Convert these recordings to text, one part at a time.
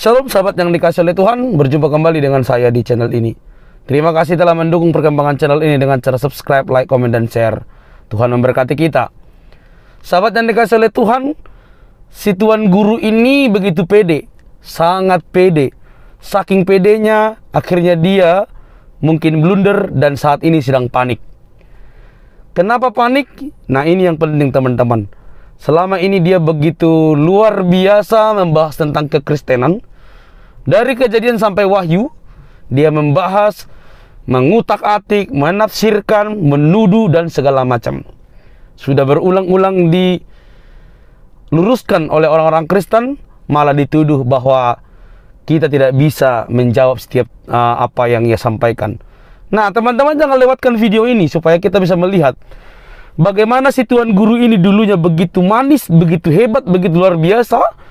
Shalom sahabat yang dikasihi oleh Tuhan, berjumpa kembali dengan saya di channel ini. Terima kasih telah mendukung perkembangan channel ini dengan cara subscribe, like, komen, dan share. Tuhan memberkati kita. Sahabat yang dikasihi oleh Tuhan, si tuan guru ini begitu pede, sangat pede. Saking pedenya, akhirnya dia mungkin blunder dan saat ini sedang panik. Kenapa panik? Nah, ini yang penting teman-teman. Selama ini dia begitu luar biasa membahas tentang kekristenan. Dari Kejadian sampai Wahyu, dia membahas, mengutak-atik, menafsirkan, menuduh, dan segala macam. Sudah berulang-ulang diluruskan oleh orang-orang Kristen, malah dituduh bahwa kita tidak bisa menjawab setiap apa yang ia sampaikan. Nah, teman-teman jangan lewatkan video ini supaya kita bisa melihat bagaimana si tuan guru ini dulunya begitu manis, begitu hebat, begitu luar biasa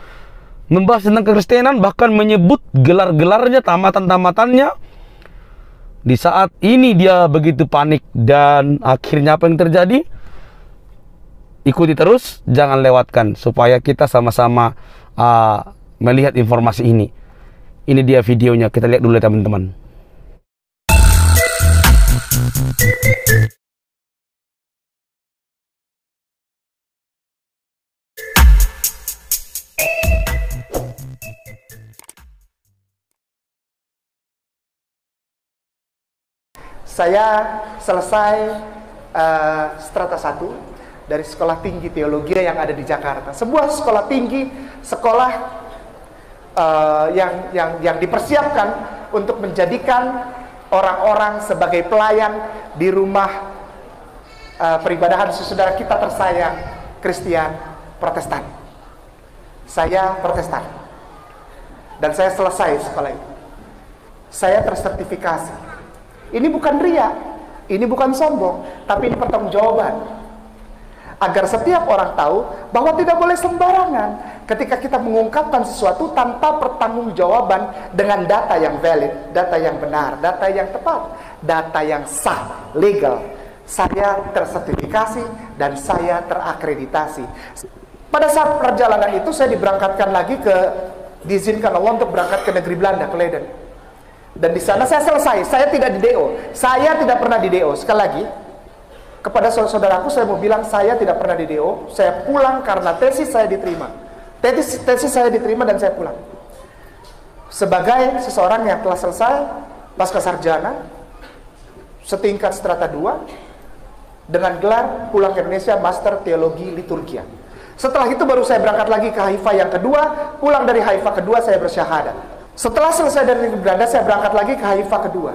membahas tentang kekristenan, bahkan menyebut gelar-gelarnya, tamatan-tamatannya. Di saat ini dia begitu panik dan akhirnya apa yang terjadi? Ikuti terus, jangan lewatkan supaya kita sama-sama melihat informasi ini. Ini dia videonya, kita lihat dulu ya teman-teman. Saya selesai strata 1 dari Sekolah Tinggi Teologi yang ada di Jakarta. Sebuah sekolah tinggi, sekolah yang dipersiapkan untuk menjadikan orang-orang sebagai pelayan di rumah peribadahan saudara kita tersayang, Kristen Protestan. Saya Protestan. Dan saya selesai sekolah itu. Saya tersertifikasi. Ini bukan ria, ini bukan sombong, tapi ini pertanggungjawaban. Agar setiap orang tahu bahwa tidak boleh sembarangan ketika kita mengungkapkan sesuatu tanpa pertanggungjawaban dengan data yang valid, data yang benar, data yang tepat, data yang sah, legal. Saya tersertifikasi dan saya terakreditasi. Pada saat perjalanan itu saya diberangkatkan lagi diizinkan Allah untuk berangkat ke negeri Belanda, ke Leiden. Dan di sana saya selesai, saya tidak di DO. Saya tidak pernah di DO. Sekali lagi, kepada saudaraku saya mau bilang saya tidak pernah di DO. Saya pulang karena tesis saya diterima. Tesis saya diterima dan saya pulang. Sebagai seseorang yang telah selesai pasca sarjana, setingkat strata 2, dengan gelar pulang ke Indonesia Master Teologi Liturgia. Setelah itu baru saya berangkat lagi ke Haifa yang kedua. Pulang dari Haifa kedua saya bersyahadat. Setelah selesai dari Belanda, saya berangkat lagi ke Haifa kedua.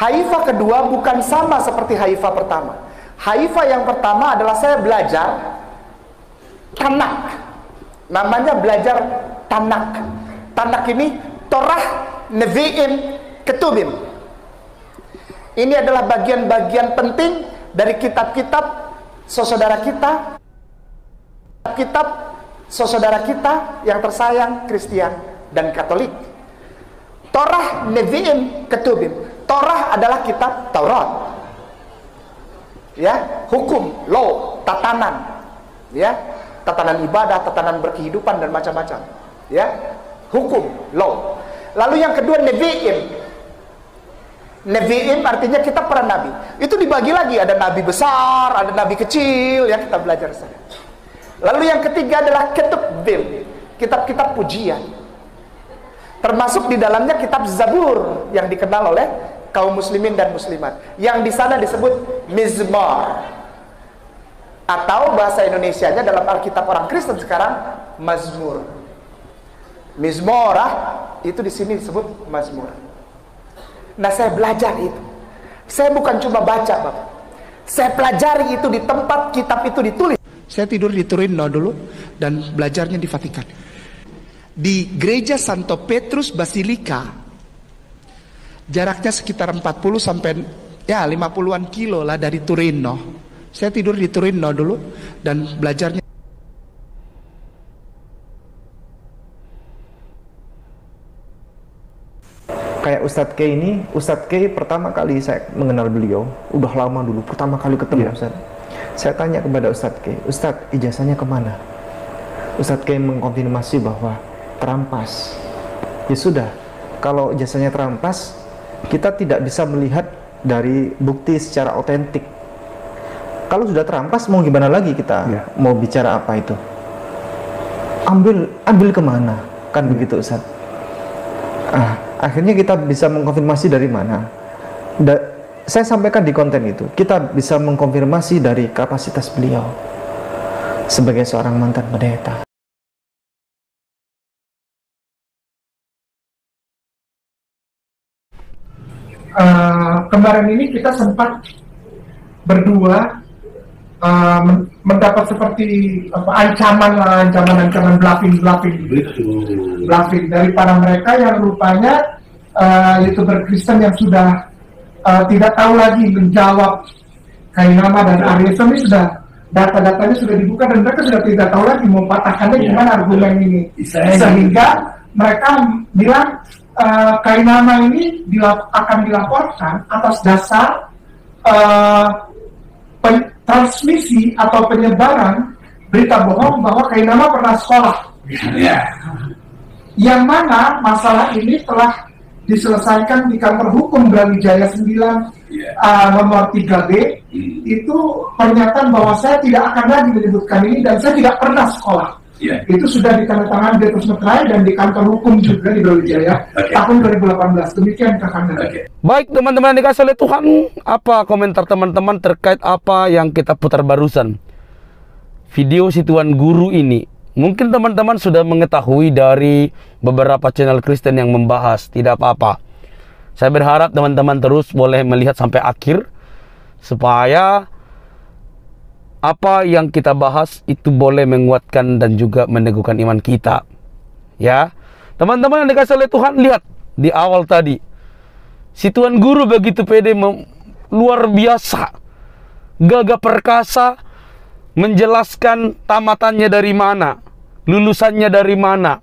Haifa kedua bukan sama seperti Haifa pertama. Haifa yang pertama adalah saya belajar Tanak. Namanya belajar Tanak. Tanak ini Torah, Nevi'im, Ketubim. Ini adalah bagian-bagian penting dari kitab-kitab saudara kita. Kitab saudara kita yang tersayang, Kristen dan Katolik. Torah, Nevi'im, Ketubim. Torah adalah kitab Taurat. Ya, hukum, law, tatanan. Ya, tatanan ibadah, tatanan berkehidupan dan macam-macam. Ya, hukum, law. Lalu yang kedua Nevi'im. Nevi'im artinya kitab para nabi. Itu dibagi lagi, ada nabi besar, ada nabi kecil, ya kita belajar sana. Lalu yang ketiga adalah Ketubim, kitab-kitab pujian. Termasuk di dalamnya kitab Zabur yang dikenal oleh kaum muslimin dan muslimat, yang di sana disebut Mizmor, atau bahasa Indonesianya dalam Alkitab orang Kristen sekarang Mazmur. Mizmorah itu di sini disebut Mazmur. Nah, saya belajar itu. Saya bukan cuma baca, Bapak. Saya pelajari itu di tempat kitab itu ditulis. Saya tidur di Torino dulu dan belajarnya di Vatikan. Di gereja Santo Petrus Basilika, jaraknya sekitar 40 sampai 50-an kilo lah dari Torino. Saya tidur di Torino dulu dan belajarnya. Kayak Ustadz K ini, Ustadz K pertama kali saya mengenal beliau, udah lama dulu, pertama kali ketemu Ustadz. Saya tanya kepada Ustadz K, Ustadz ijazahnya kemana? Ustadz K mengkonfirmasi bahwa terampas ya sudah. Kalau ijazahnya terampas, kita tidak bisa melihat dari bukti secara otentik. Kalau sudah terampas, mau gimana lagi kita mau bicara apa itu? Ambil kemana? Kan begitu, Ustaz. Akhirnya kita bisa mengkonfirmasi dari mana? Saya sampaikan di konten itu, kita bisa mengkonfirmasi dari kapasitas beliau sebagai seorang mantan pendeta. Kemarin ini kita sempat berdua mendapat seperti ancaman bluffing dari para mereka yang rupanya YouTuber Kristen yang sudah tidak tahu lagi menjawab Kainama dan Arianisme. Ini sudah data-datanya sudah dibuka dan mereka sudah tidak tahu lagi mau patahkannya gimana argumen ini, sehingga mereka bilang Kainama ini akan dilaporkan atas dasar transmisi atau penyebaran berita bohong bahwa Kainama pernah sekolah. Yang mana masalah ini telah diselesaikan di kantor hukum Brawijaya 9 nomor 3B. Itu pernyataan bahwa saya tidak akan lagi menyebutkan ini dan saya tidak pernah sekolah. Itu sudah ditandatangani di Terus Metrai dan di kantor hukum juga di Brawijaya tahun 2018. Demikian kakaknya. Baik teman-teman yang dikasih oleh Tuhan, apa komentar teman-teman terkait apa yang kita putar barusan? Video si Tuan Guru ini. Mungkin teman-teman sudah mengetahui dari beberapa channel Kristen yang membahas, tidak apa-apa. Saya berharap teman-teman terus boleh melihat sampai akhir supaya apa yang kita bahas itu boleh menguatkan dan juga meneguhkan iman kita. Ya, teman-teman yang dikasih oleh Tuhan, lihat di awal tadi, si Tuan Guru begitu pede, luar biasa, gagah perkasa, menjelaskan tamatannya dari mana, lulusannya dari mana.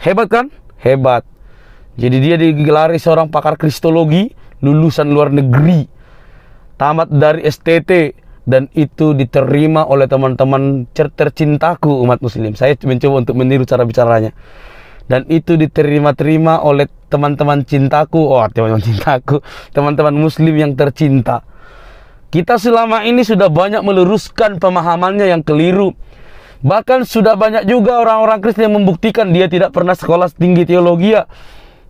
Hebat kan? Hebat. Jadi dia digelari seorang pakar kristologi, lulusan luar negeri, tamat dari STT, dan itu diterima oleh teman-teman tercintaku umat muslim. Saya mencoba untuk meniru cara bicaranya. Dan itu diterima-terima oleh teman-teman cintaku. Teman-teman cintaku, teman-teman muslim yang tercinta. Kita selama ini sudah banyak meluruskan pemahamannya yang keliru. Bahkan sudah banyak juga orang-orang Kristen yang membuktikan dia tidak pernah sekolah tinggi teologi,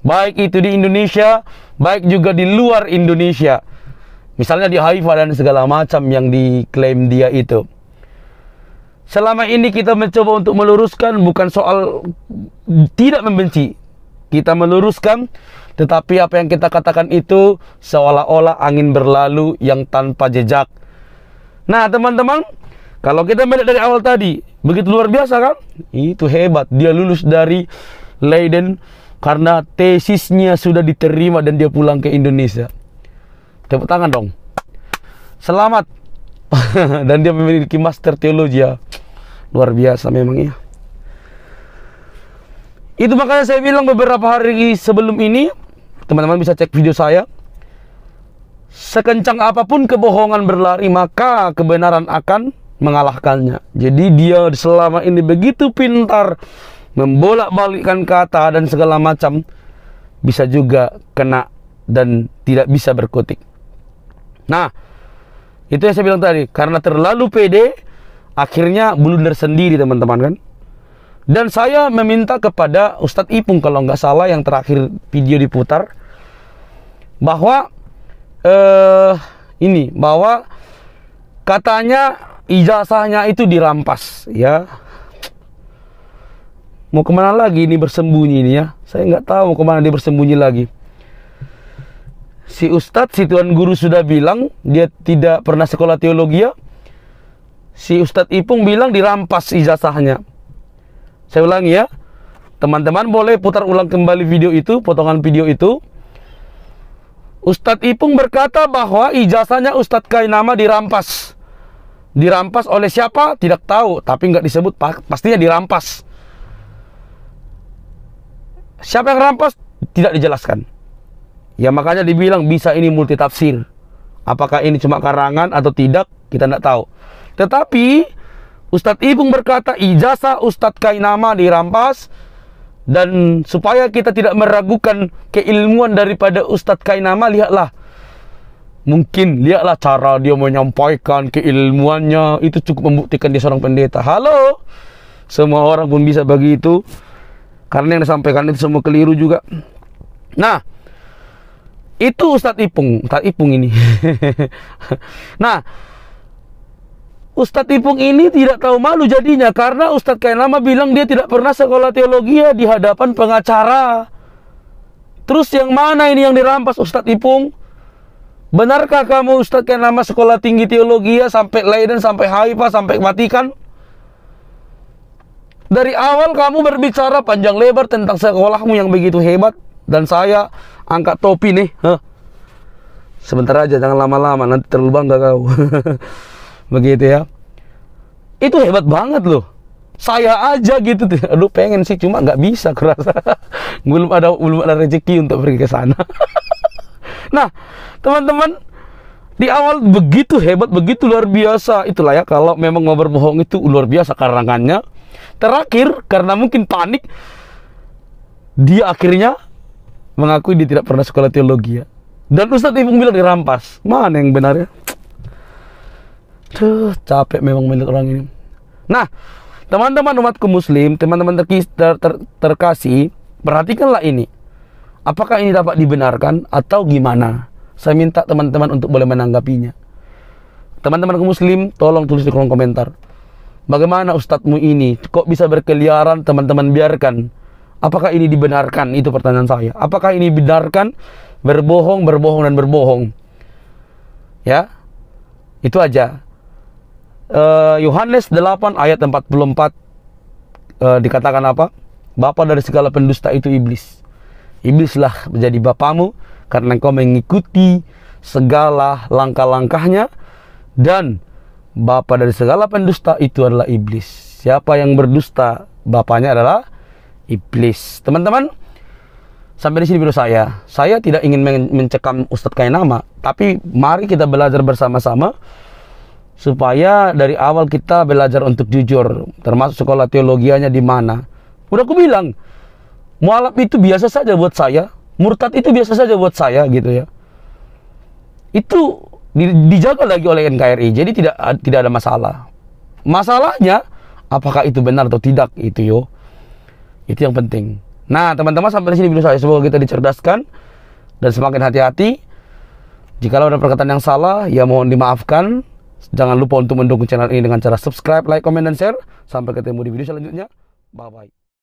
baik itu di Indonesia, baik juga di luar Indonesia. Misalnya di Haifa dan segala macam yang diklaim dia itu. Selama ini kita mencoba untuk meluruskan, bukan soal tidak membenci. Kita meluruskan, tetapi apa yang kita katakan itu seolah-olah angin berlalu yang tanpa jejak. Nah teman-teman, kalau kita melihat dari awal tadi, begitu luar biasa kan? Itu hebat, dia lulus dari Leiden karena tesisnya sudah diterima dan dia pulang ke Indonesia. Tepuk tangan dong. Selamat. Dan dia memiliki master teologi ya. Luar biasa memang ya. Itu makanya saya bilang beberapa hari sebelum ini, teman-teman bisa cek video saya. Sekencang apapun kebohongan berlari, maka kebenaran akan mengalahkannya. Jadi dia selama ini begitu pintar membolak-balikkan kata dan segala macam, bisa juga kena dan tidak bisa berkutik. Nah, itu yang saya bilang tadi, karena terlalu pede, akhirnya blunder sendiri teman-teman kan. Dan saya meminta kepada Ustadz Ipung, kalau nggak salah yang terakhir video diputar, bahwa bahwa katanya ijazahnya itu dirampas ya. Mau kemana lagi ini bersembunyi ini ya? Saya nggak tahu mau kemana dia bersembunyi lagi. Si Ustadz, si Tuan Guru sudah bilang dia tidak pernah sekolah teologi ya. Si Ustadz Ipung bilang dirampas ijazahnya. Saya ulangi ya, teman-teman boleh putar ulang kembali video itu, potongan video itu. Ustadz Ipung berkata bahwa ijazahnya Ustadz Kainama dirampas. Dirampas oleh siapa? Tidak tahu, tapi nggak disebut, pastinya dirampas. Siapa yang rampas? Tidak dijelaskan. Ya makanya dibilang bisa ini multi tafsir. Apakah ini cuma karangan atau tidak, kita tidak tahu. Tetapi Ustadz Ipung berkata ijazah Ustadz Kainama dirampas Dan supaya kita tidak meragukan keilmuan daripada Ustadz Kainama, lihatlah cara dia menyampaikan keilmuannya, itu cukup membuktikan dia seorang pendeta. Halo, semua orang pun bisa begitu, karena yang disampaikan itu semua keliru juga. Nah, itu Ustadz Ipung ini. Nah, Ustadz Ipung ini tidak tahu malu jadinya, karena Ustadz Kainama bilang dia tidak pernah sekolah teologi di hadapan pengacara. Terus yang mana ini yang dirampas Ustadz Ipung? Benarkah kamu Ustadz Kainama sekolah tinggi teologi sampai Leiden, sampai Haifa, sampai Vatikan? Dari awal kamu berbicara panjang lebar tentang sekolahmu yang begitu hebat, dan saya angkat topi nih. Sebentar aja, jangan lama-lama, nanti terlalu bangga kau. Begitu ya. Itu hebat banget loh. Saya aja gitu tuh. Aduh, pengen sih, cuma nggak bisa kerasa. belum ada rezeki untuk pergi ke sana. Nah, teman-teman, di awal begitu hebat, begitu luar biasa. Itulah ya, kalau memang mau berbohong itu luar biasa karangannya. Terakhir, karena mungkin panik, dia akhirnya mengakui dia tidak pernah sekolah teologi ya. Dan Ustadz Ipung bilang dirampas. Mana yang benar ya? Tuh, capek memang melihat orang ini. Nah, teman-teman umatku muslim, teman-teman terkasih, perhatikanlah ini. Apakah ini dapat dibenarkan atau gimana? Saya minta teman-teman untuk boleh menanggapinya. Teman-teman muslim, tolong tulis di kolom komentar. Bagaimana ustadzmu ini? Kok bisa berkeliaran? Teman-teman biarkan. Apakah ini dibenarkan? Itu pertanyaan saya. Apakah ini dibenarkan? Berbohong, dan berbohong. Ya, itu aja. Yohanes 8 ayat 44 dikatakan apa? Bapa dari segala pendusta itu iblis. Iblislah menjadi bapamu karena engkau mengikuti segala langkah-langkahnya, dan bapa dari segala pendusta itu adalah iblis. Siapa yang berdusta, bapanya adalah iblis. Teman-teman, sampai di sini video saya. Saya tidak ingin mencekam Ustadz Kainama, tapi mari kita belajar bersama-sama supaya dari awal kita belajar untuk jujur, termasuk sekolah teologianya di mana. Udah aku bilang, mualaf itu biasa saja buat saya, murtad itu biasa saja buat saya gitu ya. Itu dijaga lagi oleh NKRI, jadi tidak ada masalah. Masalahnya apakah itu benar atau tidak, itu yang penting. Nah, teman-teman, sampai di sini video saya. Semoga kita dicerdaskan dan semakin hati-hati. Jikalau ada perkataan yang salah, ya mohon dimaafkan. Jangan lupa untuk mendukung channel ini dengan cara subscribe, like, komen, dan share. Sampai ketemu di video selanjutnya. Bye-bye.